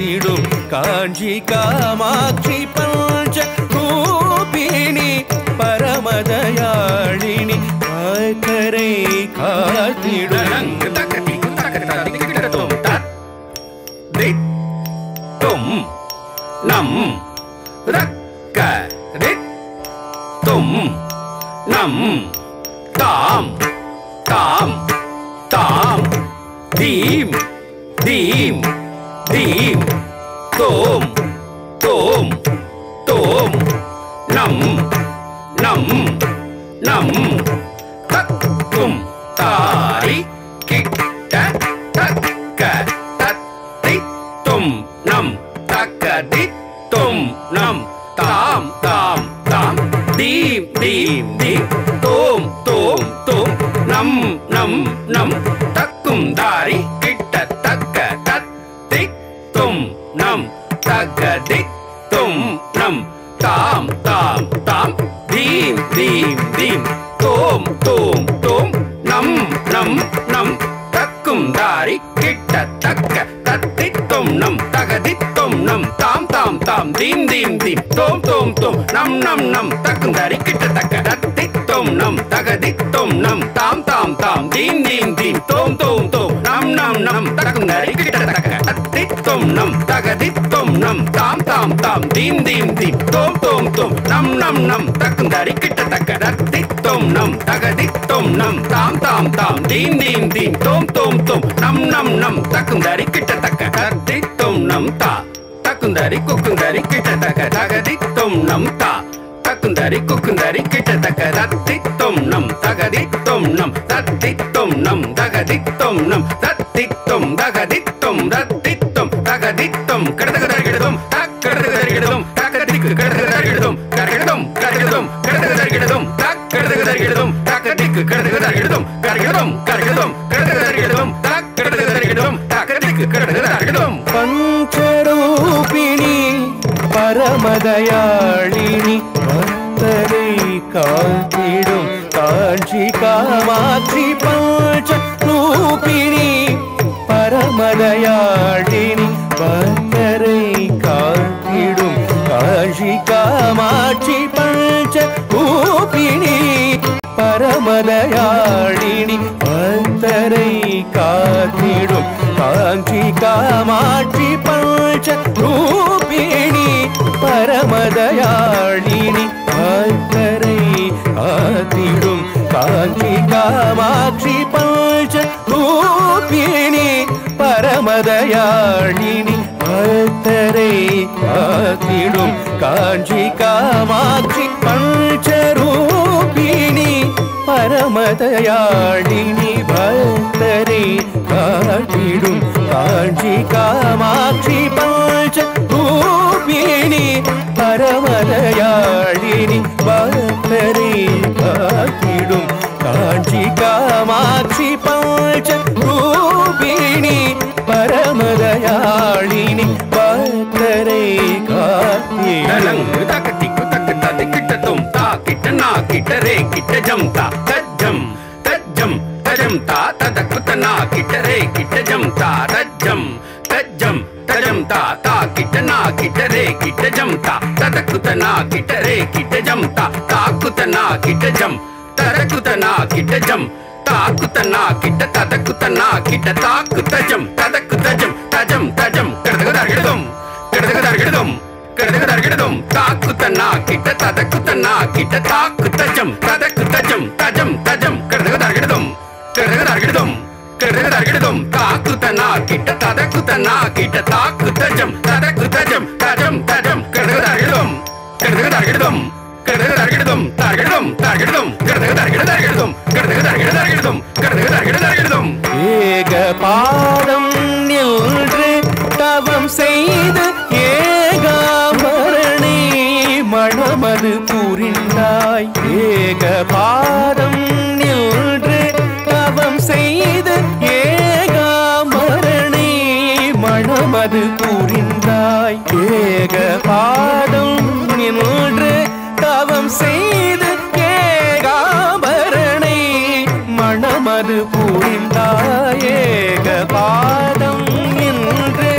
காத்திடும் காஞ்சி காமாட்சி பஞ்ச ரூபிணி பரமதயாளினி கரை காத்திடும் நம் ரக்க தும் நம் தாம் தாம் தாம் தீம் தீம் தீம் தோம் தோம் தோம் நம் நம் நம் தக்கும் தாரி கிட்ட தக்க தத்தி தும் நம் தக்கதி தும் நம் தாம் தாம் தாம் தீம் தீம் தீம் தோம் தோம் தோம் நம் நம் நம் தக்கும் தாரி கிட்ட தக்க தத்தி தும் நம் தக்கதி தும் நம் தாம் தாம் தாம் தீம் தீம் தீம் தோம் தோம் தோம் நம் நம் நம் தக்கும் தாரி கிட்ட தக்க தத்தி தும் நம் தகதி தும் நம் தாம் தாம் தாம் தீம் தீம் தீம் தோம் தோம் தோம் நம் நம் நம் தக்கும் தாரி கிட்ட தக்க தத்தி தும் நம் தகதி தும் நம் தாம் தாம் தாம் தீம் தீம் தீம் தோம் தோம் தோம் நம் நம் நம் தக்கும் தாரி கிட்ட தக்க தத்தி தும் நம் தகதி தும் நம் தாம் தாம் தாம் தீம் தீம் தீம் தோம் தோம் தோம் நம் நம் நம் தக்கும் தாரி கிட்ட தக்க தத்தி தும் நம் தகதி தும் நம் தாம் தாம் தாம் தீம் தீம் தீம் தோம் தோம் தோம் நம் நம் நம் தக்கும் தாரி கிட்ட தக்க தத்தி தும் நம் தா தக்குந்தாரி குக்குந்தாரி கிட்ட தக்க தகதி தும் நம் தா தக்குந்தாரி குக்குந்தாரி கிட்ட தக்க தத்தி தும் நம் தகதி தும் நம் தத்தி தும் நம் தகதி தும் நம் தத்தி தும் தகதி தும் தத்தி தும் தகதி தும் கடதகதரிகிடதும் தக்கடதகதரிகிடதும் தக்கதிக்கு கடதகதரிகிடதும் கரகிடதும் கரகிடதும் கடதகதரிகிடதும் தக்கடதகதரிகிடதும் தக்கதிக்கு கடதகதரிகிடதும் கரகிடதும் கரகிடதும் கடதகதரிகிடதும் தக்கடதகதரிகிடதும் தக்கதிக்கு கடதகதரிகிடதும் பஞ்சரூபிணி பரமதயாளினி பக்தரை காத்திடும் காஞ்சி காமாட்சி பஞ்ச ரூபிணி பரமதயாளினி பக்தரை காத்திடும் காஞ்சி காமாட்சி பஞ்ச ரூபிணி பரமதயாளினி பக்தரை காத்திடும் காஞ்சி காமாட்சி பஞ்ச ரூபிணி பரமதயாளினி பக்தரை காத்திடும் காஞ்சி காமாட்சி பஞ்ச ரூபிணி பரமதயாளினி பக்தரை காத்திடும் காஞ்சி காமாட்சி பஞ்ச ரூபிணி பரமதயாளினி பக்தரை காத்திடும் காஞ்சி காமாட்சி பஞ்ச ரூபிணி பரமதயாளினி பக்தரை காத்திடும் காஞ்சி காமாட்சி பஞ்ச ரூபிணி பரமதயாளினி பக்தரை காத்திடும் கிட்ட நா கிட்ட ரே கிட்ட ஜம் தா தஜ்ஜம் தஜ்ஜம் தஜம் தா ததக்குத நா கிட்ட ரே கிட்ட ஜம் தா தஜ்ஜம் தஜ்ஜம் தஜம் தா தா கிட்ட நா கிட்ட ரே கிட்ட ஜம் தா ததக்குத நா கிட்ட ரே கிட்ட ஜம் தா தாக்குத நா கிட்ட ஜம் தரக்குத நா கிட்ட ஜம் தாக்குத நா கிட்ட ததக்குத நா கிட்ட தாக்குத ஜம் ததக்குத ஜம் தஜம் தஜம் கடதகதர்கிடதும் கடதகதர்கிடதும் கடதகதர்கிடதும் தாக்குத நா கிட்ட ததக்குத நா கிட்ட தாக்குத ஜம் ததக்குத ஜம் தஜம் தஜம் கடதகதர்கிடதும் கடதகதர்கிடதும் கடதகதர்கிடதும் தாக்குத நா கிட்ட ததக்குத நா கிட்ட தாக்குத ஜம் ததக்குத ஜம் தஜம் தஜம் கடதகதர்கிடதும் கடதகதர்கிடதும் கடதகதர்கிடதும் தர்கிடதும் தர்கிடதும் கடதகதர்கிடதர்கிடதும் கடதகதர்கிடதர்கிடதும் கடதகதர்கிடதர்கிடதும் ஏக பாதம் நின்று தவம் செய்து ஏகாமரணி மணமது புரிந்தாய் ஏக பாதம் நின்று தவம் செய்து ஏகாமரணி மணமது புரிந்தாய் ஏக பாதம் நின்று தவம் செய்து ஏகாபரணை மணமது புரிந்தாய் ஏக பாதம் நின்று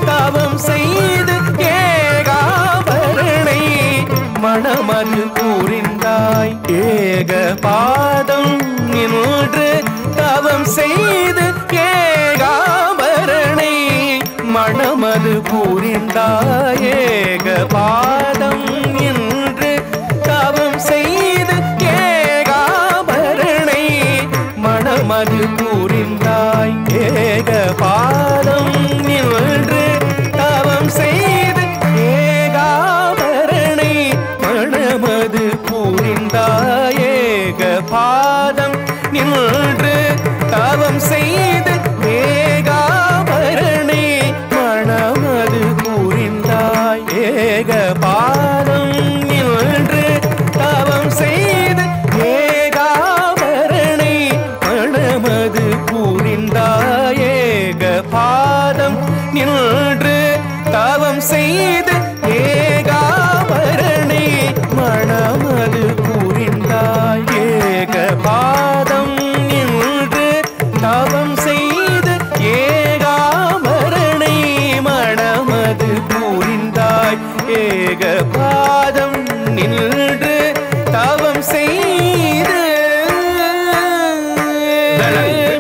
தவம் செய் மணமது புரிந்தாயேக பாதம் நின்று தவம் செய்து ஏகாபரணை மணமது புரிந்தாய் ஏக பாதம் நின்று தவம் செய்து ஏகாபரணை மணமது புரிந்தாயேக பாதம் நின்று தவம் செய்து ஏகாபரணை மணமது புரிந்தாய் ஏக பாதம் நின்று தவம் செய்து ஏகாபரணை மணமது புரிந்தாய் ஏக பாதம் நின்று தவம் செய்து ஏகாபரணை மணமது புரிந்தாய் ஏக பாதம் நின்று தவம் செய்து ஏகாபரணை மணமது புரிந்தாய் ஏக பாதம் நின்று தவம் செய்து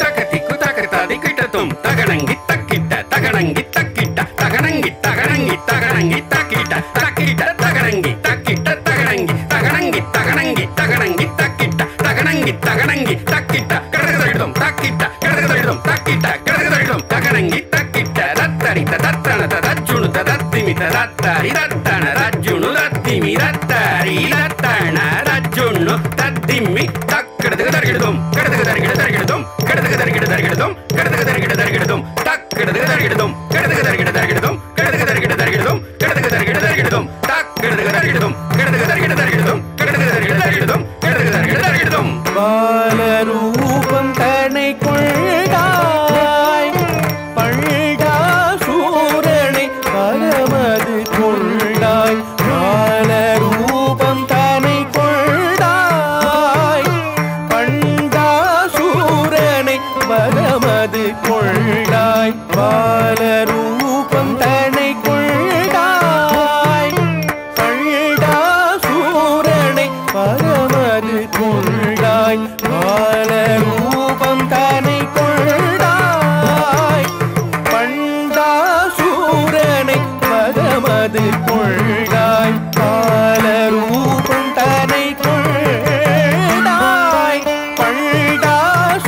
தகதிக்கு தகதாதி கிட்டத்தும் தகணங்கி தக்கிட்ட தகணங்கி தக்கிட்ட தகணங்கி தகணங்கி தகணங்கி தக்கிட்ட தக்கிட்ட தகணங்கி தக்கிட்ட தகணங்கி தகணங்கி தகணங்கி தகணங்கி தக்கிட்ட தகணங்கி தகணங்கி தக்கிட்ட கடகதழுதும் தக்கிட்ட கடகதழுதும் தக்கிட்ட கடகதழுதும் தகணங்கி தக்கிட்ட ரத்தரித தத்தனத ரஜ்ஜுணு தத்திமி தத்தரி ரத்தன ரஜ்ஜுணு ரத்திமி ரத்தரி ரத்தன ரஜ்ஜுணு தத்திமி தக்கடகதழுதும் கடகதழுதும் கடகதழுதும் கடகதழுதும் தக்கடகதழுதும் கடகதழுதும் கடகதழுதும் கடகதழுதும் தக்கடகதழுதும் கடகதழுதும் கடகதழுதும் கடகதழுதும் பாலரூபம் தன்னை கொள்ளாய் பண்டா சூரனை பரமது கொள்ளாய் பாலரூபம் தன்னை கொள்ளாய் பண்டா சூரனை பரமது கொள்ளாய் பாலரூபம் தன்னை கொள்ளாய் பண்டா சூரனை பரமது கொள்ளாய் பாலரூபம் தன்னை கொள்ளாய் பண்டா சூரனை பரமது கொள்ளாய் பாலரூபம் தன்னை கொள்ளாய் பண்டா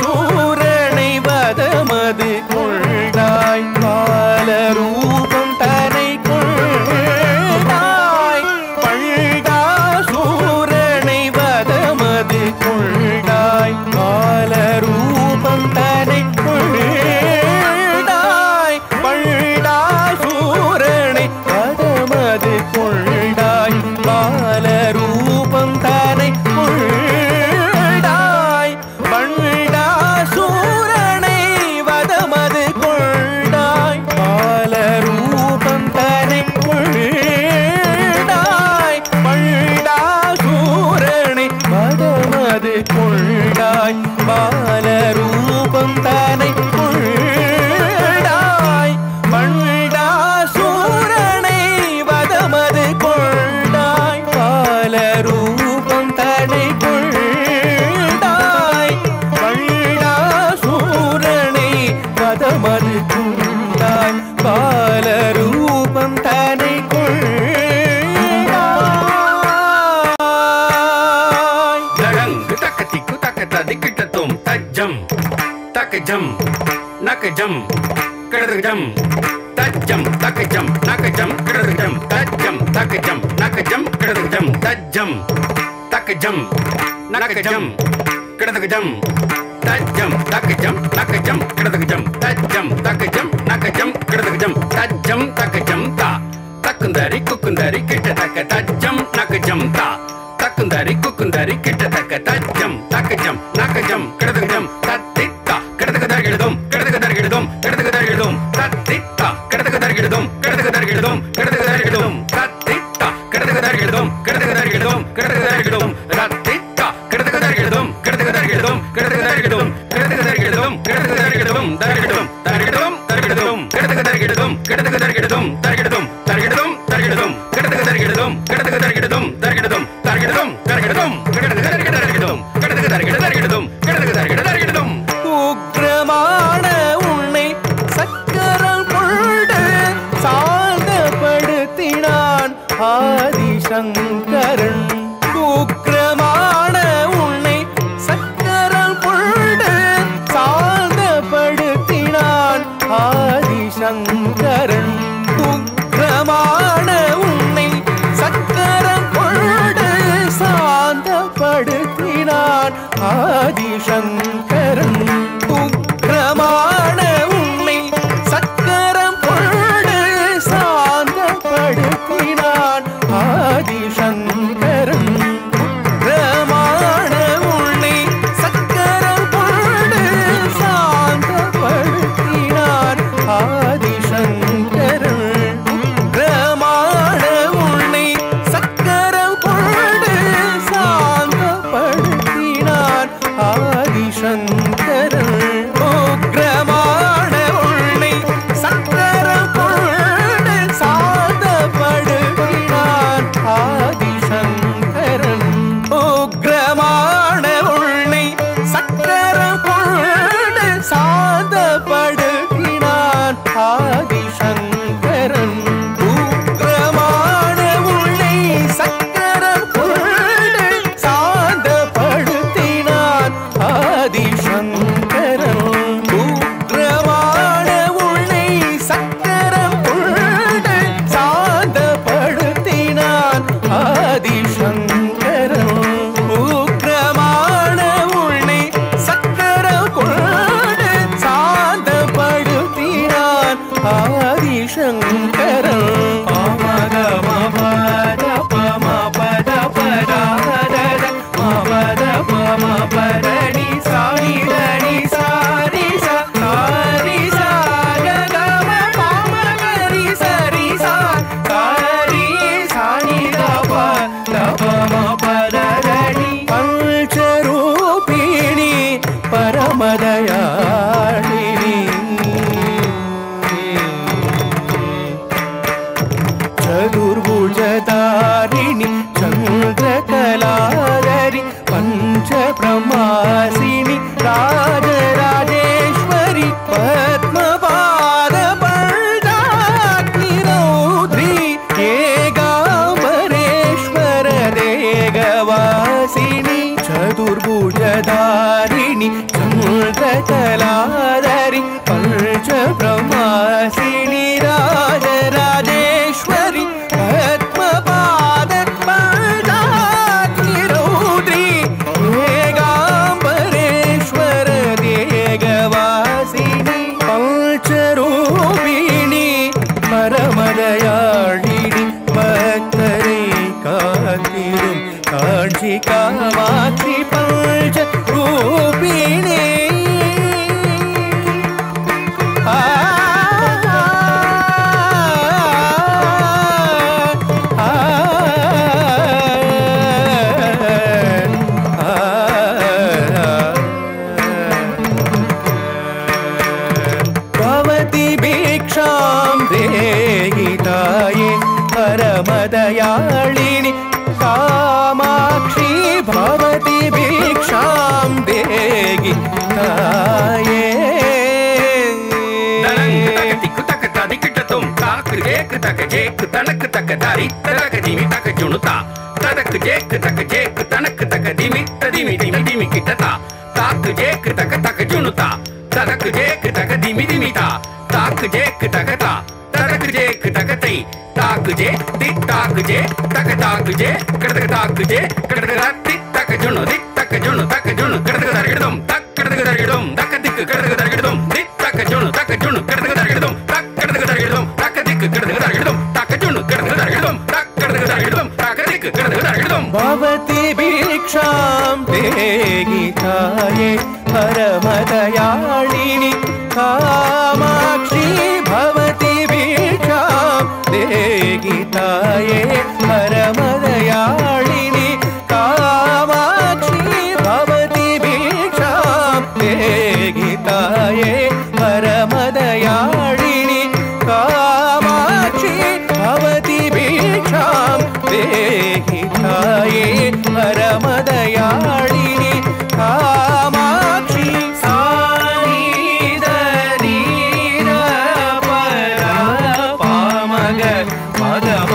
சூரனை வதமது கொள்ளாய் பாலரூபம் தன்னை கொள்ளாய் பண்டா சூரனை வதமது கொள்ளாய் பாலரூபம் தன்னை கொள்ளாய் பண்டா சூரனை வதமது கொள்ளாய் பாலரூபம் தன்னை கொள்ளாய் பண்டா சூரனை வதமது கொள்ளாய் பாலரூபம் தன்னை கொள்ளாய் பண்டா சூரனை வதமது கொள்ளாய் பாலரூபம் தன்னை கொள்ளாய் பண்டா சூரனை வதமது கொள்ளாய் பாலரூபம் தன்னை கொள்ளாய் பண்டா சூரனை வதமது கொள்ளாய் பாலரூபம் தன்னை கொள்ளாய் தடங்கு தக்கதிக்கு தக்கதாதி கிட்டத்தும் தஜ்ஜம் தக்கஜம் நக்கஜம் கடகஜம் தஜ்ஜம் தக்கஜம் நக்கஜம் கடகஜம் தஜ்ஜம் தக்கஜம் நக்கஜம் கடகஜம் தஜ்ஜம் தக்கஜம் நக்கஜம் கடகஜம் தஜ்ஜம் தக்கஜம் நக்கஜம் கடகஜம் தஜ்ஜம் தக்கஜம் நக்கஜம் கடகஜம் தஜ்ஜம் தக்கஜம் தா தக்குந்தரி குக்குந்தரி கிட்டத்தக்க தஜ்ஜம் நக்கஜம் தா தக்குந்தரி குக்குந்தரி கிட்டத்தக்க தஜ்ஜம் தக்கஜம் நக்கஜம் கடகஜம் தத்தித்தா கடகதர்கிடுதும் கடகதர்கிடுதும் கடகதர்கிடுதும் தத்தித்தா கடகதர்கிடுதும் கடகதர்கிடுதும் கடகதர்கிடுதும் தத்தித்தா கடகதர்கிடுதும் கடகதர்கிடும் கடகதர்கிடும் ரத்தித்தா கடகதர்கிடுதும் கடகதர்கிடும் கடகதர்கிடும் கடகதர்கிடும் கடகதர்கிடும் தர்கிடும் தர்கிடும் தர்கிடும் கடகதர்கிடும் கடகதர்கிடும் தர்கிடும் தர்கிடும் தர்கிடும் கடகதர்கிடும் கடகதர்கிடும் தர்கிடும் தர்கிடும் தர்கிடும் கடகதர்கிடும் கடகதர்கிடும் கடகதர்கிடும் உக்ரமான உன்னை சக்கரம் கொண்டு சா ஆதிசங்கரன் உக்கிரமான உன்னை சக்கரம் கொண்டு சாந்தப்படுத்தினான் ஆதிசங்கரன் உக்கிரமான உன்னை சக்கரம் கொண்டு சாந்தப்படுத்தினான் ஆதிசங்கரன் உக்கிரமான உன்னை சக்கரம் கொண்டு சாந்தப்படுத்தினான் ஆதிசங்கரன் உக்கிரமான உன்னை சக்கரம் கொண்டு சாந்தப்படுத்தினான் ஆதிசங்கரன் உக்கிரமான உன்னை சக்கரம் கொண்டு சாந்தப்படுத்தினான் ஆதிசங்கரன் உக்கிரமான உன்னை சக்கரம் கொண்டு சாந்தப்படுத்தினான் ஆதிசங்கரன் உக்கிரமான உன்னை சக்கரம் கொண்டு சாந்தப்படுத்தினான் ஆதிசங்கரன் உக்கிரமான உன்னை சக்கரம் கொண்டு சாந்தப்படுத்தினான் ஆதிசங்கரன் உக்கிரமான உன்னை சக்கரம் கொண்டு சாந்தப்படுத்தினான் ஆதிசங்கரன் உக்கிரமான உன்னை சக்கரம் கொண்டு சாந்தப்படுத்தினான் ஆதிசங்கரன் பமத மபத பம பத பத மபத பம பரணி சாரிதனி சாரி சாரி சாகம பமகரி சரி சாரி சானி தப தபம பரணி பஞ்சரூபிணி பரமதயாளினி चतुर्भुजधारिणि चन्द्रकलाधरि पञ्चब्रह्मासिनि राजराजेश्वरि पद्मपादपल्लाग्निरौद्री एकाम्बरेश्वर देगवासिनि चतुर्भुजधारिणि चन्द्रकलाधरि पञ्चब्रह्मासिनि राजराजेश्वरि पद्मपादपल्लाग्निरौद्री एकाम्बरेश्वर देगवासिनि पञ्चरूपिणि परमदयाळिनि भक्तरे कातिरुं काञ्चि कामाक्षि पञ्चरूपिणि भवति भिक्षां देहिताये परमदयाळिनि कामाक्षि भवति भिक्षां देहिताये भवति भिक्षां देहिताये परमदयाळिनि कामाक्षि भवति भिक्षां देहिताये परमदयाळिनि कामाक्षि भवति भिक्षां देहिताये परमदयाळिनि कामाक्षि भवति भिक्षां देहिताये परमदयाळिनि कामाक्षि सानिधनीर परा पामग पदम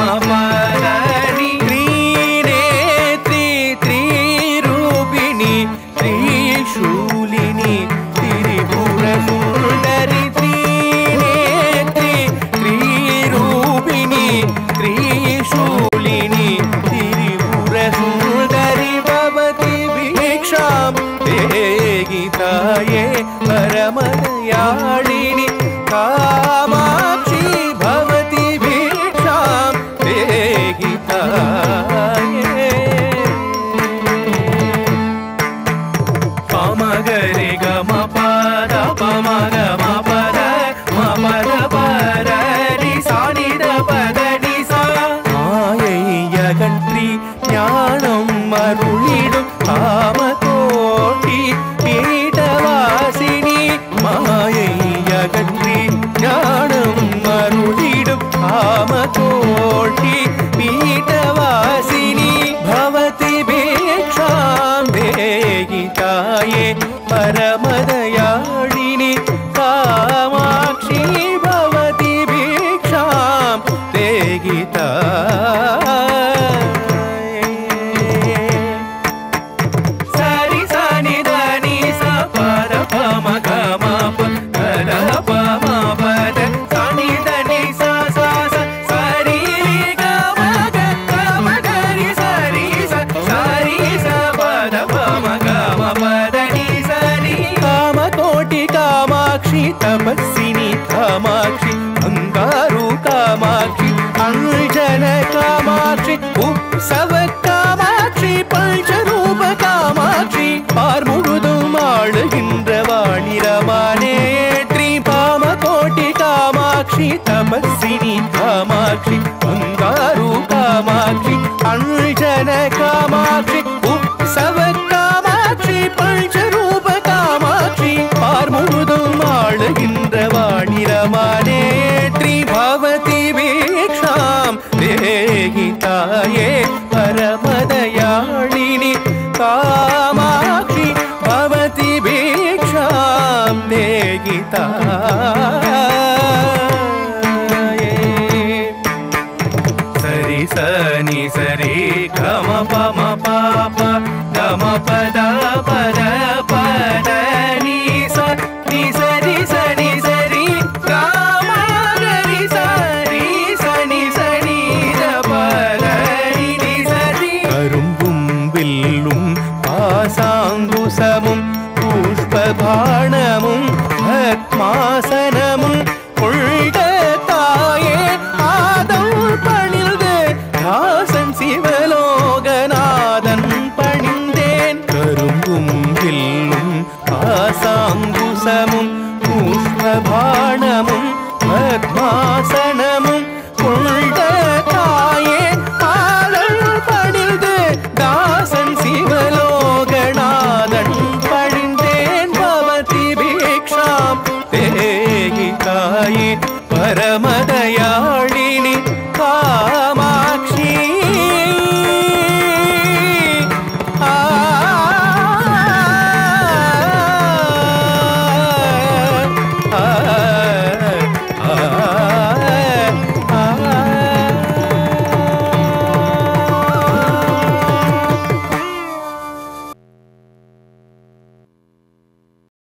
உற்சவ காமாட்சி பஞ்சரூப காமாட்சி பார் முழுதும் ஆளுகின்ற வாணிரமானேற்றி பாமகோட்டி காமாட்சி தபஸ்வினி காமாட்சி பங்காரு காமாட்சி அஞ்சன காமாட்சி உற்சவ காமாட்சி பஞ்சரூப காமாட்சி பார் முழுதும் ஆளுகின்ற வாணிரமானேற்றி பவதி வீக்ஷாம் தேகி தாயே பரமதயாளினி காமாட்சி பவதி வீக்ஷாம் தேகி தாயே சரி சனி சரி கம பம பாப கம பத